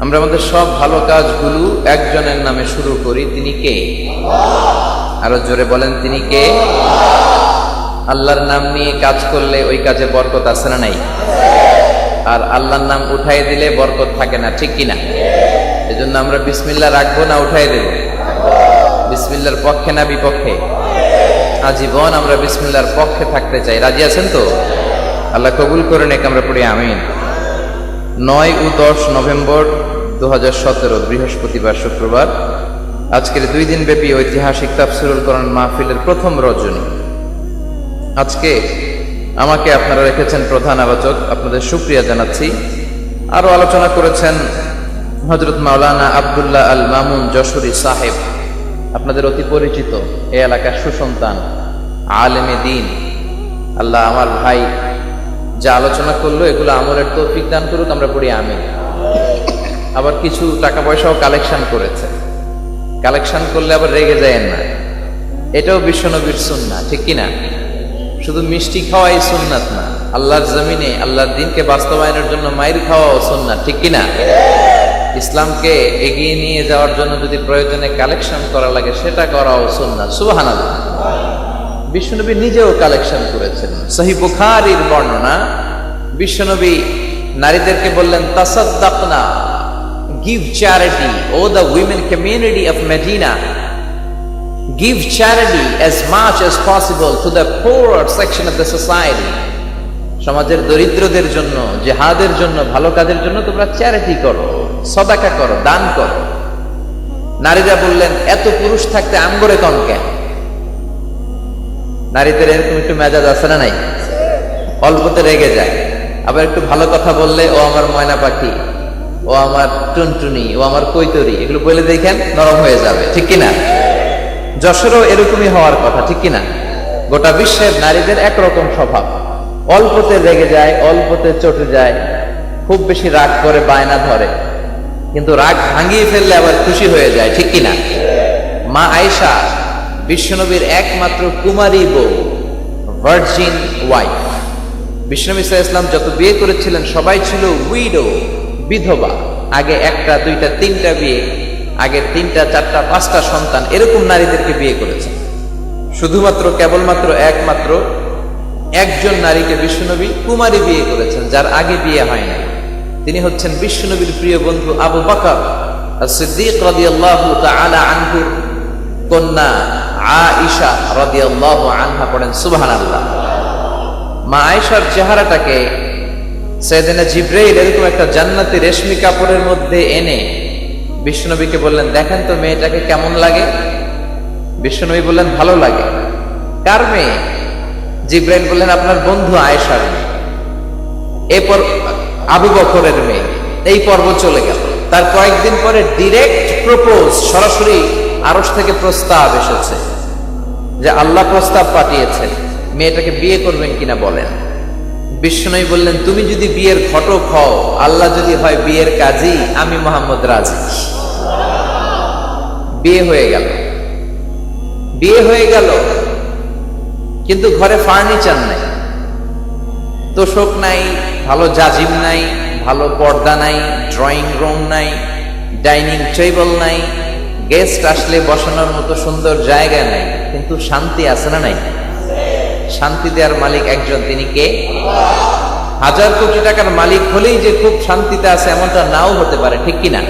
আমরা আমাদের সব ভালো কাজগুলো একজনের নামে শুরু করি, তিনি কে? আরো জোরে বলেন, তিনি কে? আল্লাহর নাম নিয়ে কাজ করলে ওই কাজে বরকত আছে না নাই? আর আল্লাহর নাম উঠাই দিলে বরকত থাকে না, ঠিক কিনা? এজন্য আমরা বিসমিল্লাহ রাখবো না উঠাই দেব? বিসমিল্লাহর পক্ষে না বিপক্ষে? আজীবন আমরা বিসমিল্লাহর পক্ষে থাকতে চাই। রাজি আছেন তো? আল্লাহ কবুল করে নেক, আমরা পড়ি আমিন। 9 ও 10 নভেম্বর 2017 বৃহস্পতিবার শুক্রবার আজকের 2 দিন ব্যাপী ঐতিহাসিক তাফসীরুল কোরআন মাহফিলের প্রথম রজনী। আজকে আমাকে আপনারা রেখেছেন প্রধান আলোচক, আপনাদের শুকরিয়া জানাচ্ছি। আরো আলোচনা করেছেন হযরত মাওলানা আব্দুল্লাহ আল মামুন যশোরী সাহেব, আপনাদের অতি পরিচিত এই এলাকার সুসন্তান, আলেমে দ্বীন। আল্লাহ আমার ভাই যা আলোচনা করলো এগুলো আমলের তৌফিক দান করুক, আমরা পড়ি আমিন। আবার কিছু টাকা পয়সাও কালেকশন করেছে, কালেকশন করলে আবার রেগে যায়েন না, এটাও বিশ্বনবীর সুন্নাহ, ঠিক কিনা? শুধু মিষ্টি খাওয়াই সুন্নাত না, আল্লাহর জমিনে আল্লাহর দ্বীনকে বাস্তবায়নের জন্য মাইর খাওয়াও সুন্নাত, ঠিক কিনা? ইসলামকে এগিয়ে নিয়ে যাওয়ার জন্য যদি প্রয়োজনে কালেকশন করা লাগে সেটা করাও সুন্নাত। সুবহানাল্লাহ। বিশ্বনবী নিজেও কালেকশন করেছেন। সহিহ বুখারীর বর্ণনা, বিশ্বনবী নারীদেরকে বললেন, তাসাদ্দাকনা, give charity, O the women community of Medina, give charity as much as possible to the poorer section of the society. সমাজের দরিদ্রদের জন্য, জিহাদের জন্য, ভালো কাজের জন্য তোমরা চ্যারিটি করো, সদাকা করো, দান করো। নারীরা বললেন, এত পুরুষ থাকতে আমগরে কম কেন? নারীদের এরকম একটু মেজাজ আছে না নাই? অল্পতে রেগে যায়, আবার একটু ভালো কথা বললে ও আমার ময়না পাখি, ও আমার টুনটুনি, ও আমার কৈতরি, এগুলো বলে দেখেন নরম হয়ে যাবে, ঠিক কিনা? যশোরও এরকমই হওয়ার কথা, ঠিক কিনা? গোটা বিশ্বের নারীদের একরকম স্বভাব, অল্পতে রেগে যায়, অল্পতে চটে যায়, খুব বেশি রাগ করে বায়না ধরে, কিন্তু রাগ ভাঙিয়ে ফেললে আবার খুশি হয়ে যায়, ঠিক কিনা? মা আয়েশা বিশ্বনবীর একমাত্র কুমারী বউ, ভার্জিন ওয়াইফ। বিশ্বনবী সাল্লাল্লাহু আলাইহি ওয়াসাল্লাম যত বিয়ে করেছিলেন সবাই ছিল উইডো, বিধবা। আগে 1টা 2টা 3টা বিয়ে, আগে 3টা 4টা 5টা সন্তান, এরকম নারীদেরকে বিয়ে করেছেন। শুধুমাত্র কেবলমাত্র একমাত্র একজন নারীকে বিশ্বনবী কুমারী বিয়ে করেছেন, যার আগে বিয়ে হয় নাই। তিনি হচ্ছেন বিশ্বনবীর প্রিয় বন্ধু আবু বকর as-সিদ্দিক রাদিয়াল্লাহু তাআলা আনহুর কন্যা আয়েশা রাদিয়াল্লাহু আনহা, পড়েন সুবহানাল্লাহ। মা আয়েশার চেহারাটাকে সাইয়েদনা জিবরাইল এরকম একটা জান্নাতি রেশমি কাপড়ের মধ্যে এনে বিশ্বনবীকে বললেন, দেখেন তো মেয়েটাকে কেমন লাগে? বিশ্বনবী বললেন, ভালো লাগে। কার মেয়ে? জিবরাইল বললেন, আপনার বন্ধু আয়েশার মেয়ে। এরপর আবু বকরের মেয়ে। এই পর্ব চলে গেল। তার কয়েকদিন পরে ডিরেক্ট প্রপোজ, সরাসরি আরশ থেকে প্রস্তাব এসেছে যে আল্লাহ প্রস্তাব পাঠিয়েছেন, মেয়েটাকে বিয়ে করবেন কিনা বলেন। বিশ্বনবী বললেন, তুমি যদি বিয়ের ঘটক হও, আল্লাহ যদি হয় বিয়ের কাজী, আমি মুহাম্মদ রাজি। বিয়ে হয়ে গেল, বিয়ে হয়ে গেল, কিন্তু ঘরে ফার্নিচার নাই, তোষক নাই, ভালো জাজিম নাই, ভালো পর্দা নাই, ড্রয়িং রুম নাই, ডাইনিং টেবিল নাই, গেস্ট আসলে বসানোর মতো সুন্দর জায়গা নাই, কিন্তু শান্তি আছে না নাই? শান্তি দেওয়ার মালিক একজন, তিনি কে? হাজার কোটি টাকার মালিক হলেই যে খুব শান্তিতে আছে এমনটা নাও হতে পারে, ঠিক কিনা?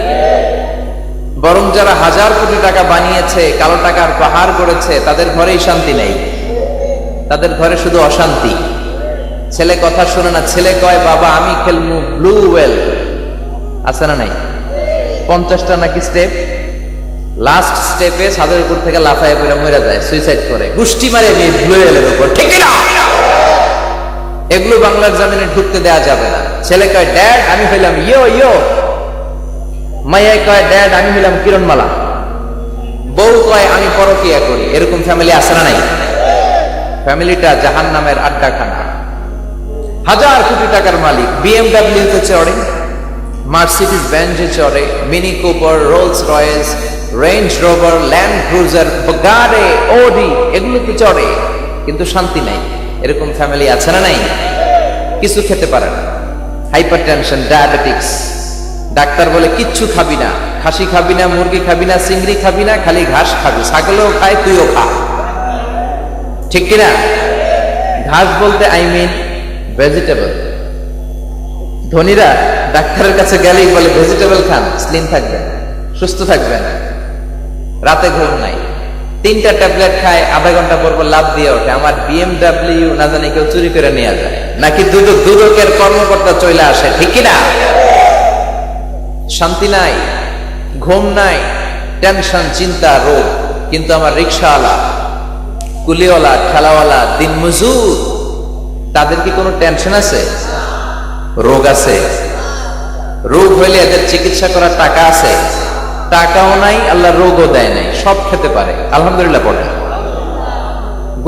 বরং যারা হাজার কোটি টাকা বানিয়েছে, কালো টাকার পাহাড় করেছে, তাদের ঘরেই শান্তি নেই, তাদের ঘরে শুধু অশান্তি। ছেলে কথা শুনে না, ছেলে কয়, বাবা আমি খেলবো ব্লু ওয়েল, আছে না নাই? 50টা নাকি স্টেপ, লাস্ট স্টেপে ছাদের উপর থেকে লাফায় পড়ে মরে যায়, সুইসাইড করে, গুষ্টি মারে ব্লু ওয়েলের উপর, ঠিক না? এগুলো বাংলার জমিনে ঢুকতে দেওয়া যাবে না। ছেলে কয়, ড্যাড আমি হইলাম ইয়ো ইয়ো, মাইয়া কয়, ড্যাড আমি হইলাম কিরণমালা, বউ কয় আমি পরকিয়া করি। এরকম ফ্যামিলি আছে না নাই? ফ্যামিলিটা জাহান্নামের আড্ডাখানা। হাজার কোটি টাকার মালিক BMW তে চড়ে, মার্সিডিজ বেঞ্জে চড়ে, mini Cooper, Rolls Royce, range rover, land cruiser, Bugatti, Audi, এগুলোতে চড়ে, কিন্তু শান্তি নাই। এরকম ফ্যামিলি আছে না নাই? কিছু খেতে পারে না, হাইপারটেনশন, ডায়াবেটিক্স, ডাক্তার বলে কিচ্ছু খাবি না, খাসি খাবি না, মুরগি খাবি না, চিংড়ি খাবি না, খালি ঘাস খাবি, ছাগলও খায় তুইও খা, ঠিক কিনা? ঘাস বলতে আই মিন ভেজিটেবল। ধনীরা ডাক্তারের কাছে গেলেই বলে ভেজিটেবল খান, স্লিম থাকবেন, সুস্থ থাকবেন। রাতে ঘুম নাই, 3টা ট্যাবলেট খায়, আধা ঘন্টা পর পর লাভ দিয়ে ওঠে, আমার BMW না জানি কেউ চুরি করে নিয়ে যায়, নাকি দুদকের কর্মকর্তা চলে আসে, ঠিক কিনা? শান্তি নাই, ঘুম নাই, টেনশন, চিন্তা, রোগ। কিন্তু আমার রিক্সাওয়ালা, কুলিওয়ালা, ঠেলাওয়ালা, দিন মজুর, তাদের কি কোনো টেনশন আছে? রোগ আছে। রোগ হইলে এদের চিকিৎসা করার টাকা আছে? টাকাও নাই, আল্লাহ রোগও দেয় নাই, সব খেতে পারে, আলহামদুলিল্লাহ পড়ে।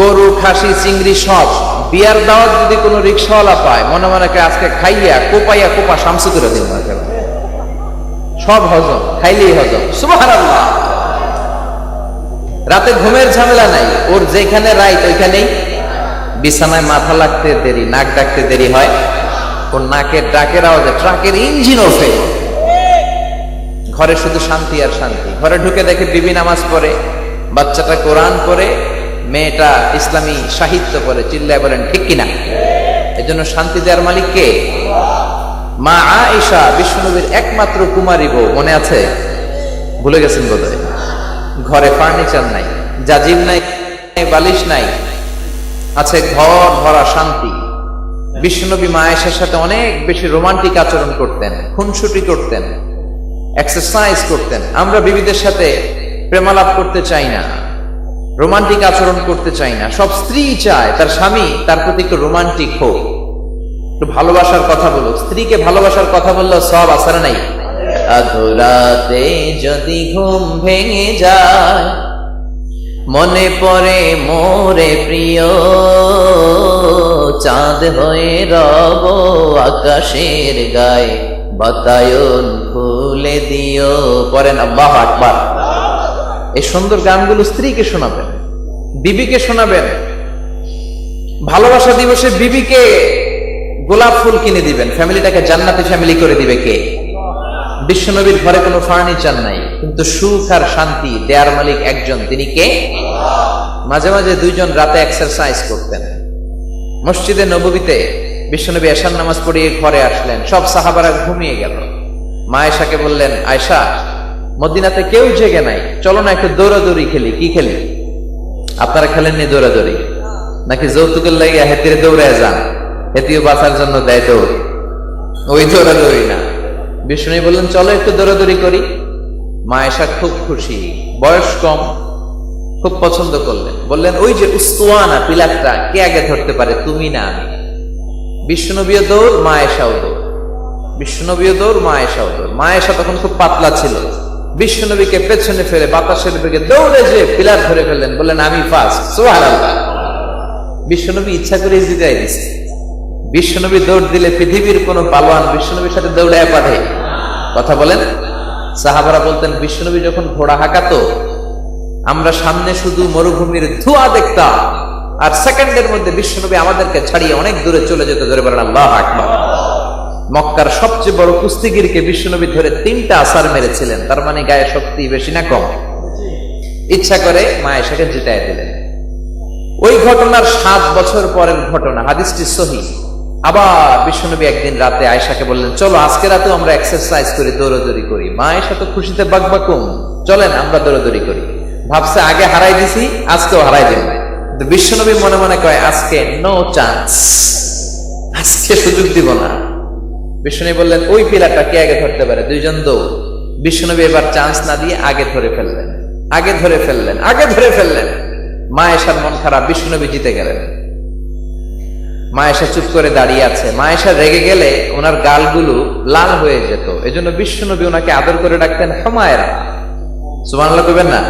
গরু, খাসি, চিংড়ি সব। বিয়ার দাওয়াত যদি কোনো রিক্সাওয়ালা পায়, মনে মনে আজকে খাইয়া কোপাইয়া কোপা শামসু করে দিন, সব হজম, খাইলেই হজম, সুবহানাল্লাহ। রাতে ঘুমের ঝামেলা নাই, ওর যেখানে রাইট ওইখানেই। বিছানায় মাথা লাগতে দেরি, নাক ডাকতে দেরি হয়, ওর নাকের ডাকের আওয়াজে ট্রাকের ইঞ্জিনও ফেল। ঘরে শুধু শান্তি আর শান্তি। ঘরে ঢুকে দেখে বিবি নামাজ পড়ে, বাচ্চাটা কোরআন পড়ে, মেয়েটা ইসলামী সাহিত্য পড়ে, চিল্লায় বলেন ঠিক কিনা? এজন্য শান্তি দেওয়ার মালিক কে? মা আয়েশা বিশ্বনবীর একমাত্র কুমারী বউ, মনে আছে? ভুলে গেছেন বোধহয়। ঘরে ফার্নিচার নাই, জাজিম নাই, বালিশ নাই, আছে ঘর ভরা শান্তি। বিশ্বনবী মা আয়েশার সাথে অনেক বেশি রোমান্টিক আচরণ করতেন, খুনসুটি করতেন, এক্সারসাইজ করতেন। আমরা বিবিদের সাথে প্রেমালাপ করতে চাই না, রোমান্টিক আচরণ করতে চাই না। সব স্ত্রী চায় তার স্বামী তার প্রতি একটু রোমান্টিক হোক, একটু ভালোবাসার কথা বলুক। স্ত্রীকে ভালোবাসার কথা বললেও সব আসার নাই। আধুরাতে যদি ঘুম ভেঙে যায়, মনে পড়ে মোরে প্রিয়, চাঁদ হয়ে রব আকাশের গায়ে, বাতায়ন খুলে দিও। পড়েন আল্লাহু আকবার। এই সুন্দর গানগুলো স্ত্রীকে শোনাবেন, বিবিকে শোনাবেন। ভালোবাসা দিবসে বিবিকে গোলাপ ফুল কিনে দিবেন, ফ্যামিলিটাকে জান্নাতি ফ্যামিলি করে দিবে কে? বিশ্বনবীর ঘরে কোনো ফার্নিচার নাই, কিন্তু সুখ আর শান্তি দেয়ার মালিক একজন, তিনি কে? মাঝে মাঝে দুইজন রাতে এক্সারসাইজ করতেন। মসজিদে নববীতে বিশ্বনবী এশার নামাজ পড়িয়ে ঘরে আসলেন, সব সাহাবারা ঘুমিয়ে গেল। মা আয়েশাকে বললেন, আয়েশা, মদিনাতে কেউ জেগে নাই, চলো না একটু দৌড়াদৌড়ি খেলি। কি খেলি? আপনারা খেলেননি দৌড়াদৌড়ি? নাকি যৌতুকের লাগিয়ে হেতিরে দৌড়ায় যান, হেতিও বাঁচার জন্য দেয় দৌড়? ওই দৌড়াদৌড়ি না। বিষ্ণু বললেন, চলো একটু দৌড়াদৌড়ি করি। মা আয়েশা খুব খুশি, বয়স কম, খুব পছন্দ করলেন। বললেন, ওই যে উস্তুয়ানা পিলারটা কে আগে ধরতে পারে, তুমি না আমি? বিশ্বনবীও দৌড়, মা আয়েশাও দৌড়। বিশ্বনবীও দৌড়, মা আয়েশাও দৌড়। মা আয়েশা তখন খুব পাতলা ছিল, বিশ্বনবীকে পেছনে ফেলে বাতাসের বেগে দৌড়ে যে পিলার ধরে ফেললেন, বললেন আমি ফার্স্ট। সুবহানাল্লাহ। বিশ্বনবী ইচ্ছা করে জিতাই দিছে। বিশ্বনবী দৌড় দিলে পৃথিবীর কোন পালোয়ান বিশ্বনবীর সাথে দৌড়ায় পারে? কথা বলেন। সাহাবারা বলতেন, বিশ্বনবী যখন ঘোড়া হাঁকাতো, আমরা সামনে শুধু মরুভূমির ধোঁয়া দেখতাম, আর সেকেন্ডের মধ্যে বিশ্বনবী আমাদেরকে ছাড়িয়ে অনেক দূরে চলে যেত। ধরে বলেন আল্লাহু আকবার। মক্কার সবচেয়ে বড় কুস্তিগিরকে বিশ্বনবী ধরে 3টা আছাড় মেরেছিলেন, তার মানে গায়ে শক্তি বেশি না কম? ইচ্ছা করে মা আয়েশাকে জিতায় দিলেন। ওই ঘটনার 7 বছর পরের ঘটনা, হাদিসটি সহিহ। আবার বিশ্বনবী একদিন রাতে আয়েশাকে বললেন, চলো আজকে রাতেও আমরা এক্সারসাইজ করি, দৌড়াদৌড়ি করি। মা আয়েশা তো খুশিতে বাকবাকুম, চলেন আমরা দৌড়াদৌড়ি করি। ভাবছে আগে হারাই দিছি, আজকেও হারাই দিন। বিশ্বনবী মনে মনে কয়, আজকে নো চান্স, আজকে সুযোগ দিব না। বিশ্বনবী বললেন, ওই পিলারটা কে আগে ধরতে পারে? দুইজন দৌড়। বিশ্বনবী এবার চান্স না দিয়ে আগে ধরে ফেললেন, আগে ধরে ফেললেন, আগে ধরে ফেললেন। মা আয়েশার মন খারাপ, বিশ্বনবী জিতে গেলেন। মা আয়েশা চুপ করে দাঁড়িয়ে আছে। মা আয়েশা রেগে গেলে ওনার গালগুলো লাল হয়ে যেত, এজন্য বিশ্বনবী ওনাকে আদর করে ডাকতেন হুমায়রা। সুবহানাল্লাহ কইবেন না?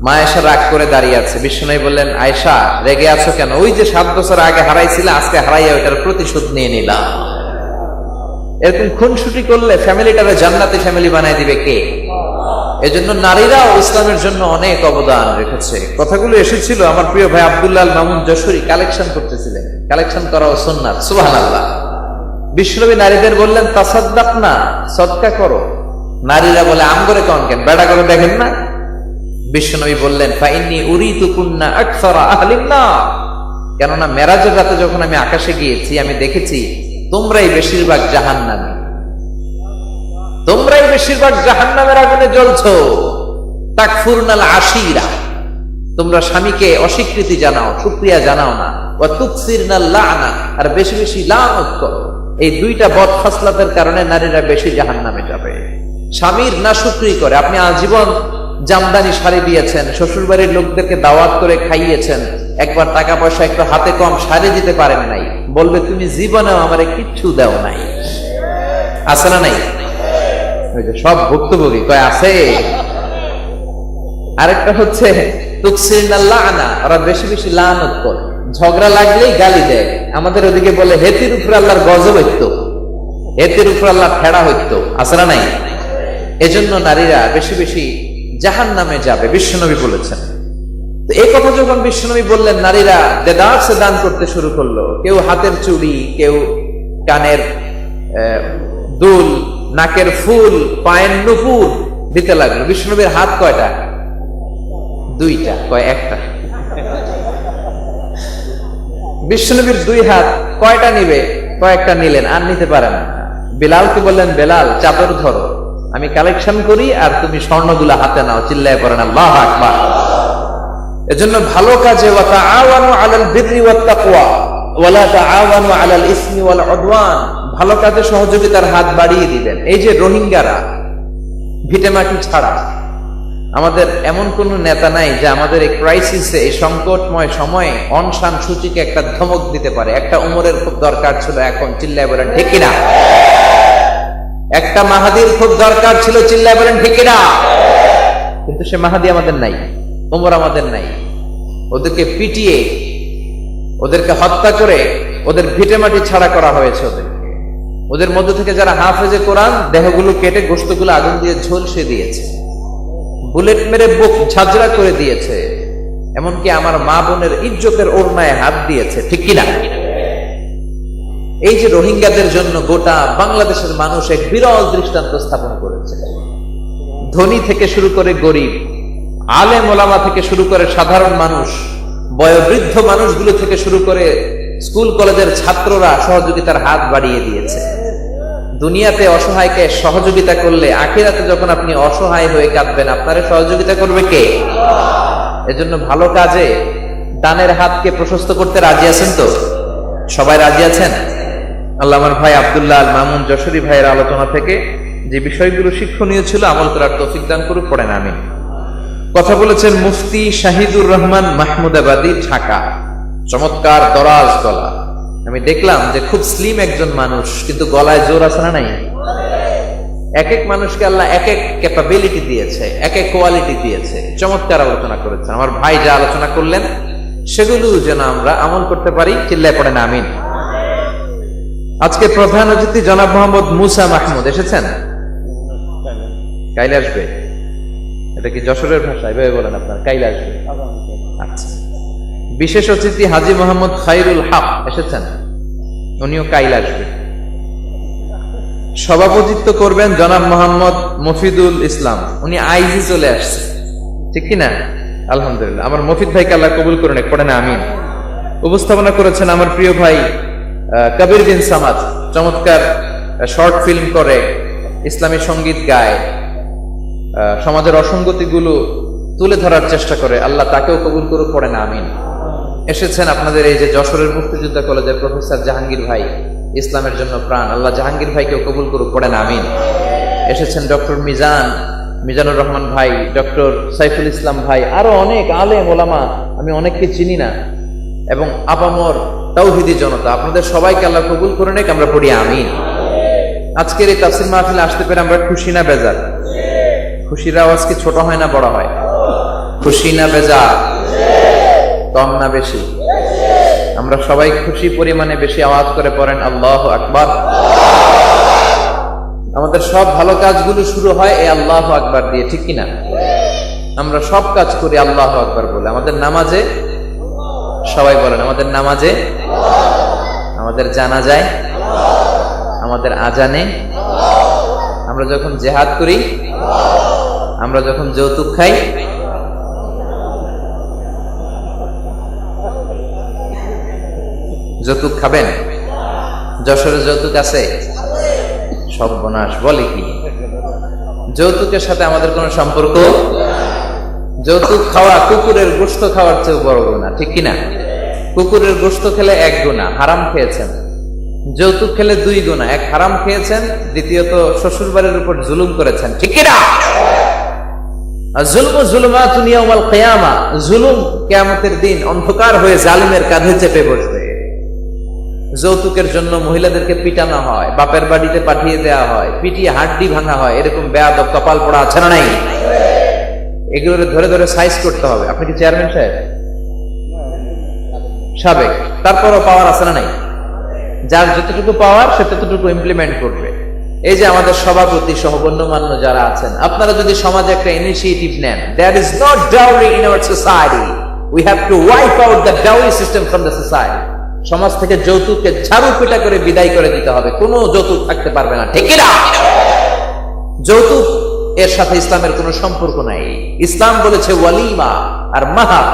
মা আয়েশা রাগ করে দাঁড়িয়ে আছে। বিশ্বনবী বললেন, আয়েশা রেগে আছো কেন? ওই যে 7 বছর আগে হারাইছিলে, আজকে হারাইয়া ওইটার প্রতিশোধ নিয়ে নিলাম। এরকম খুনসুটি করলে ফ্যামিলিটারে জান্নাতি ফ্যামিলি বানায় দিবে কে? এজন্য নারীরাও ইসলামের জন্য অনেক অবদান রেখেছে। কথাগুলো এসেছিল আমার প্রিয় ভাই আব্দুল্লাহ আল মামুন যশোরী কালেকশন করতেছিলেন। কালেকশন করাও সুন্নাত। সুবহানাল্লাহ। বিশ্বনবী নারীদের বললেন তাসাদ্দাকনা, সদকা করো। নারীরা বলে আম করে কন কেন, বেড়া করে দেখেন না। বিশ্বনবী বললেন ফাইন্নী উরিতুকুন্না আকসারা আহলিন নার, কেননা মেরাজের রাতে যখন আমি আকাশে গিয়েছি আমি দেখেছি তোমরাই বেশিরভাগ জাহান্নামী, তোমরাই বেশিরভাগ জাহান্নামের আগুনে জ্বলছো। তাকফুরনাল আশিরা, তোমরা স্বামীকে অস্বীকৃতি জানাও, শুকরিয়া জানাও না। ওয়া তুকসিরনাল লা'না, আর বেশি বেশি লানত করো। এই দুইটা বদ খাসলাতের কারণে নারীরা বেশি জাহান্নামে যাবে। স্বামীর নাশুকরি করে, আপনি আজীবন জামদানি শাড়ি দিয়েছেন, শ্বশুর বাড়ির লোকদেরকে দাওয়াত করে খাইয়েছেন, একবার টাকা পয়সা একটু হাতে কম শাড়ি দিতে পারেন নাই, বলবে তুমি জীবনেও আমারে কিচ্ছু দাও নাই। আছে না নাই? ওই যে সব ভুক্তভোগী কয় আছে। আরেকটা হচ্ছে তুকসিরনাল লা'না, ওরা বেশি বেশি লানত করে, ঝগড়া লাগলেই গালি দেয়। আমাদের ওদিকে বলে হেতির উপর আল্লাহর গজব হইতো, হেতির উপর আল্লাহ ফেড়া হইতো। আছে না নাই? এজন্য নারীরা বেশি বেশি জাহান্নামে যাবে, বিশ্বনবী বলেছেন। তো এই কথা যখন বিশ্বনবী বললেন, নারীরা দেদারসে দান করতে শুরু করলো। কেউ হাতের চুড়ি, কেউ কানের দুল, নাকের ফুল, পায়ের নুপুর দিতে লাগলো। বিশ্বনবীর হাত কয়টা? দুইটা। কয় একটা? বিশ্বনবীর দুই হাত কয়টা নিবে? কয়েকটা নিলেন, আর নিতে পারেন না। বেলালকে বললেন বেলাল চাদর ধরো, আমি কালেকশন করি আর তুমি স্বর্ণগুলা হাতে নাও। চিল্লায় পড়েন আল্লাহু আকবার। এজন্য ভালো কাজে ওয়া তাআওয়ানু আলাল বিররি ওয়াত তাকওয়া ওয়া লা তাআওয়ানু আলাল ইসমি ওয়াল উদওয়ান, ভালো কাজে সহযোগিতার হাত বাড়িয়ে দিবেন। এই যে রোহিঙ্গারা ভিটেমাটি ছাড়া, আমাদের এমন কোন নেতা নাই যে আমাদের এই ক্রাইসিসে, এই সংকটময় সময়ে অনশন সূচিকে একটা ধমক দিতে পারে। একটা উমরের খুব দরকার ছিল এখন, চিল্লায় বলেন ঠিক কিনা? একটা মাহাদির খুব দরকার ছিল, চিল্লায় বলেন ঠিক কিনা? কিন্তু সে মাহাদি আমাদের নাই, উমর আমাদের নাই। ওদেরকে পিটিয়ে, ওদেরকে হত্যা করে, ওদের ভিটেমাটি ছাড়া করা হয়েছে। ওদের মধ্য থেকে যারা হাফেজে কোরআন, দেহগুলো কেটে গোশতগুলো আগুন দিয়ে ঝলসে দিয়েছে, বুলেট মেরে বুক ঝাঁঝরা করে দিয়েছে, এমনকি আমার মা বোনের ইজ্জতের ওড়নায় হাত দিয়েছে। ঠিক কিনা? এই যে রোহিঙ্গাদের জন্য গোটা বাংলাদেশের মানুষ এক বিরল দৃষ্টান্ত স্থাপন করেছে। ধনী থেকে শুরু করে গরিব, আলেম ওলামা থেকে শুরু করে সাধারণ মানুষ, বয়োবৃদ্ধ মানুষগুলো থেকে শুরু করে স্কুল কলেজের ছাত্ররা সহযোগিতার হাত বাড়িয়ে দিয়েছে। দুনিয়াতে অসহায়কে সহযোগিতা করলে আখিরাতে যখন আপনি অসহায় হয়ে কাঁদবেন, আপনারে সহযোগিতা করবে কে? এজন্য ভালো কাজে দানের হাতকে প্রশস্ত করতে রাজি আছেন তো? সবাই রাজি আছেন? আল্লাহ আমার ভাই আব্দুল্লাহ আল মামুন যশোরী ভাইয়ের আলোচনা থেকে যে বিষয়গুলো শিক্ষণীয় ছিল আমল করার তৌফিক দান করুক, পড়েন আমিন। কথা বলেছেন মুফতি শাহিদুর রহমান মাহমুদাবাদী, ঢাকা। চমৎকার দরাজ গলা। আমি দেখলাম যে খুব স্লিম একজন মানুষ, কিন্তু গলায় জোর আছে না নাই? এক এক মানুষকে আল্লাহ এক এক ক্যাপাবিলিটি দিয়েছে, এক এক কোয়ালিটি দিয়েছে। চমৎকার আলোচনা করেছেন। আমার ভাই যা আলোচনা করলেন সেগুলো যেন আমরা আমল করতে পারি, চিল্লায় পড়েন আমিন। আজকে প্রধান অতিথি জনাব মোহাম্মদ মুসা মাহমুদ এসেছেন। কাইলে আসবে? এটা কি যশোরের ভাষা? এভাবে বলেন আপনার, কাইলে আসবে। আচ্ছা। বিশেষ অতিথি হাজী মোহাম্মদ খায়রুল হক এসেছেন, উনিও কাইলে আসবে। সভাপতিত্ব করবেন জনাব মোহাম্মদ মফিদুল ইসলাম, উনি আইজি চলে আসছে। ঠিক কিনা? আলহামদুলিল্লাহ। আমার মফিদ ভাইকে আল্লাহ কবুল করুন, পড়েন আমিন। উপস্থাপনা করেছেন আমার প্রিয় ভাই কবির বিন সামাদ, চমৎকার শর্ট ফিল্ম করে, ইসলামী সঙ্গীত গায়, সমাজের অসঙ্গতিগুলো তুলে ধরার চেষ্টা করে। আল্লাহ তাকেও কবুল করুক, পড়েন আমিন। এসেছেন আপনাদের এই যে যশোরের মুক্তিযোদ্ধা কলেজের প্রফেসর জাহাঙ্গীর ভাই, ইসলামের জন্য প্রাণ, আল্লাহ জাহাঙ্গীর ভাইকেও কবুল করুক, পড়েন আমিন। এসেছেন ডক্টর মিজানুর রহমান ভাই, ডক্টর সাইফুল ইসলাম ভাই, আরো অনেক আলেম ওলামা, আমি অনেককে চিনি না, এবং আপামর তাওহীদি জনতা, আপনাদের সবাইকে আল্লাহ কবুল করে নেক, আমরা পড়ি আমিন। আজকের এই তাফসীর মাহফিলে আসতে পেরে আমরা খুশি না বেজার? খুশির আওয়াজ কি ছোট হয় না বড় হয়? খুশি না বেজার? কম না বেশি? আমরা সবাই খুশি পরিমাণে বেশি আওয়াজ করে পড়েন আল্লাহু আকবার। আমাদের সব ভালো কাজগুলো শুরু হয় এই আল্লাহু আকবার দিয়ে, ঠিক কিনা? আমরা সব কাজ করি আল্লাহু আকবার বলে। আমাদের নামাজে, সবাই বলেন, আমাদের নামাজে, আমাদের জানাজায়, আমাদের আজানে, আমরা যখন জিহাদ করি, আমরা যখন যৌতুক খাই, যৌতুক খাবেন? যশোরে যৌতুক আছে? সর্বনাশ, বলে কি? যৌতুকের সাথে আমাদের কোনো সম্পর্ক? যৌতুক খাওয়া কুকুরের গোশত খাওয়ার চেয়ে বড় গুনাহ, ঠিক কিনা? কুকুরের গোশত খেলে 1 গুনাহ, হারাম খেয়েছেন। যৌতুক খেলে 2 গুনাহ, 1 হারাম খেয়েছেন, দ্বিতীয়ত শ্বশুর বাড়ির উপর জুলুম করেছেন, ঠিক কিনা? যুলমু যুলমাতুন ইয়াউমাল কিয়ামা, জুলুম কিয়ামতের দিন অন্ধকার হয়ে জালিমের কাঁধে চেপে বসবে। যৌতুকের জন্য মহিলাদেরকে পিটানো হয়, বাপের বাড়িতে পাঠিয়ে দেওয়া হয়, পিটিয়ে হাড্ডি ভাঙা হয়, এরকম বেয়াদব কপাল পোড়া আছে না নাই? এগুলো ধরে ধরে সাইজ করতে হবে। আপনি কি চেয়ারম্যান সাহেব? সাবেক, তারপরও পাওয়ার আছে না নাই? যার যতটুকু পাওয়ার সে ততটুকু ইমপ্লিমেন্ট করবে। এই যে আমাদের সভাপতি সহ গণ্যমান্য যারা আছেন, আপনারা যদি সমাজে একটা ইনিশিয়েটিভ নেন, there is no dowry in our society, we have to wipe out the dowry system from the society. সমাজ থেকে যৌতুককে ঝাড়ু পিটা করে বিদায় করে দিতে হবে, কোনো যৌতুক থাকতে পারবে না, ঠিক না? যৌতুক এর সাথে ইসলামের কোনো সম্পর্ক নাই। ইসলাম বলেছে ওয়ালিমা আর মাহার।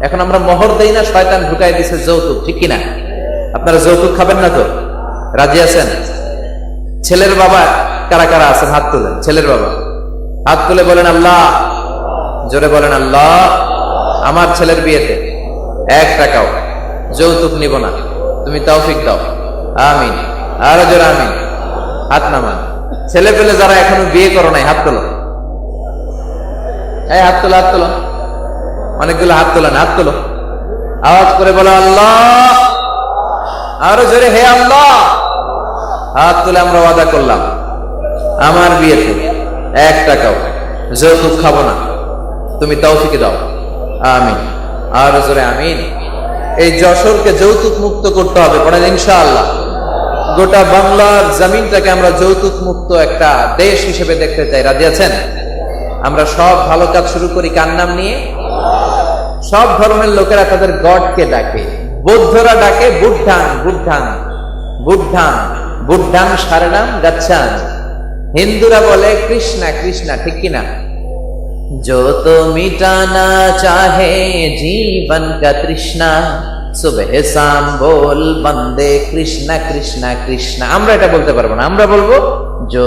এখন আমরা মোহর দেই না, শয়তান ঢুকাই দিছে যৌতুক, ঠিক কিনা? আপনারা যৌতুক খাবেন না তো? রাজি আছেন? ছেলের বাবা কারা কারা আছেন? হাত তুলেন। ছেলের বাবা হাত তুলে বলেন আল্লাহ, জোরে বলেন আল্লাহ, আমার ছেলের বিয়েতে 1 টাকাও যৌতুক নিব না, তুমি তৌফিক দাও, আমিন। আরো জোরে আমিন। হাত নামান। ছেলে পেলে যারা এখনো বিয়ে করো নাই, হাত তোলো। এই হাত তোলো, হাত তোলো। অনেকগুলো হাত তোলেন, হাত তোলো। আওয়াজ করে বলো আল্লাহ। আরো জোরে, হে আল্লাহ। হাত তুলে আমরা ওয়াদা করলাম, আমার বিয়েতে 1 টাকাও যৌতুক খাবো না, তুমি তৌফিক দাও, আমিন। আরো জোরে আমিন। এই যশোরকে যৌতুক মুক্ত করতে হবে, পড়েন ইনশাআল্লাহ। গোটা বাংলার জমিনটাকে আমরা যৌতুক মুক্ত একটা দেশ হিসেবে দেখতে চাই। রাজি আছেন? আমরা সব ভালো কাজ শুরু করি কার নাম নিয়ে? সব ধর্মের লোকেরা তাদের গডকে ডাকে। বৌদ্ধরা ডাকে বুদ্ধান, বুদ্ধান, বুদ্ধান, বুদ্ধান শরণম গচ্ছান। হিন্দুরা বলে কৃষ্ণা, কৃষ্ণা, ঠিক কিনা? जो तो मिटाना चाहे जीवन का तृष्णा, सुबह शाम बोल बंदे कृष्णा कृष्णा कृष्णा। আমরা এটা বলতে পারবো না, আমরা বলবো जो